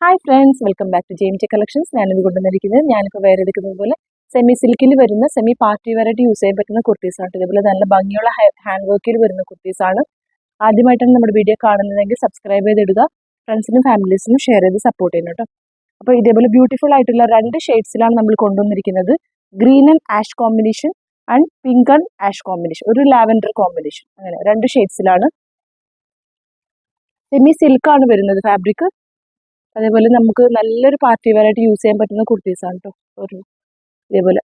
Hi friends, welcome back to JMJ collections. ഞാനിത് കൊണ്ടുവന്നിരിക്കുന്നത് ഞാനിപ്പോൾ വേറെ എടുക്കുന്നത് പോലെ സെമി സിൽക്കിൽ വരുന്ന സെമി പാർട്ടി വെയറായിട്ട് യൂസ് ചെയ്യാൻ പറ്റുന്ന കുർത്തീസാണ്. ഇതേപോലെ നല്ല ഭംഗിയുള്ള ഹാൻഡ് വർക്കിൽ വരുന്ന കുർത്തീസാണ്. ആദ്യമായിട്ടാണ് നമ്മുടെ വീഡിയോ കാണുന്നതെങ്കിൽ സബ്സ്ക്രൈബ് ചെയ്തിടുക, ഫ്രണ്ട്സിനും ഫാമിലീസിനും ഷെയർ ചെയ്ത് സപ്പോർട്ട് ചെയ്യണം കേട്ടോ. അപ്പോൾ ഇതേപോലെ ബ്യൂട്ടിഫുൾ ആയിട്ടുള്ള 2 ഷെയ്ഡ്സിലാണ് നമ്മൾ കൊണ്ടുവന്നിരിക്കുന്നത്. Green and ash combination and pink and ash combination, ഒരു ലാവൻഡർ കോമ്പിനേഷൻ, അങ്ങനെ 2 ഷെയ്ഡ്സിലാണ്. സെമി സിൽക്കാണ് വരുന്നത് ഫാബ്രിക്. അതേപോലെ നമുക്ക് നല്ലൊരു പാർട്ടി വെയറായിട്ട് യൂസ് ചെയ്യാൻ പറ്റുന്ന കുർത്തീസാണ് കേട്ടോ. ഒരു ഇതേപോലെ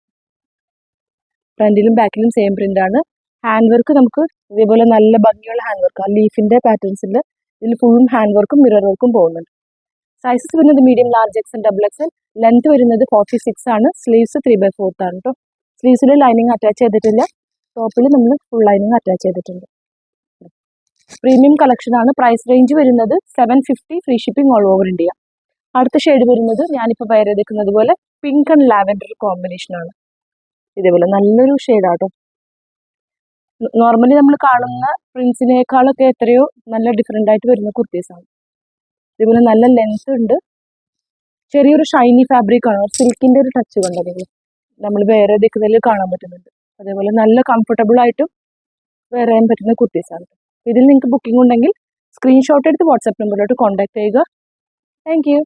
ഫ്രണ്ടിലും ബാക്കിലും സെയിം പ്രിന്റ് ആണ്. ഹാൻഡ് വർക്ക് നമുക്ക് ഇതേപോലെ നല്ല ഭംഗിയുള്ള ഹാൻഡ് വർക്ക്, ആ ലീഫിന്റെ പാറ്റേൺസിൽ ഇതിൽ ഫുള്ളും ഹാൻഡ് വർക്കും മിറർ വർക്കും പോകുന്നുണ്ട്. സൈസസ് വരുന്നത് medium, large, XL, double XL. Length വരുന്നത് 46 ആണ്. സ്ലീവ്സ് 3/4 ആണ് കേട്ടോ. സ്ലീവ്സിൽ ലൈനിങ് അറ്റാച്ച് ചെയ്തിട്ടില്ല, ടോപ്പിൽ നമ്മൾ ഫുൾ ലൈനിങ് അറ്റാച്ച് ചെയ്തിട്ടുണ്ട്. പ്രീമിയം കളക്ഷൻ ആണ്. പ്രൈസ് റേഞ്ച് വരുന്നത് 750, free shipping all over India. അടുത്ത ഷെയ്ഡ് വരുന്നത് ഞാനിപ്പോൾ വേറെ എടുക്കുന്നത് പോലെ പിങ്ക് ആൻഡ് ലാവൻഡർ കോമ്പിനേഷൻ ആണ്. ഇതേപോലെ നല്ലൊരു ഷെയ്ഡാട്ടോ. നോർമലി നമ്മൾ കാണുന്ന പ്രിൻസിനേക്കാളൊക്കെ എത്രയോ നല്ല ഡിഫറെൻ്റ് ആയിട്ട് വരുന്ന കുർത്തീസാണ്. ഇതേപോലെ നല്ല ലെങ്ത് ഉണ്ട്, ചെറിയൊരു ഷൈനി ഫാബ്രിക് ആണ്, സിൽക്കിന്റെ ഒരു ടച്ച് കണ്ടോ നിങ്ങൾ, നമ്മൾ വേറെ എടുക്കുന്നതിൽ കാണാൻ പറ്റുന്നുണ്ട്. അതേപോലെ നല്ല കംഫർട്ടബിൾ ആയിട്ടും വേറെ ചെയ്യാൻ പറ്റുന്ന കുർത്തീസാണ്. ഇതിൽ നിങ്ങൾക്ക് ബുക്കിംഗ് ഉണ്ടെങ്കിൽ സ്ക്രീൻഷോട്ട് എടുത്ത് വാട്സാപ്പ് നമ്പറിലോട്ട് കോൺടാക്ട് ചെയ്യുക. Thank you.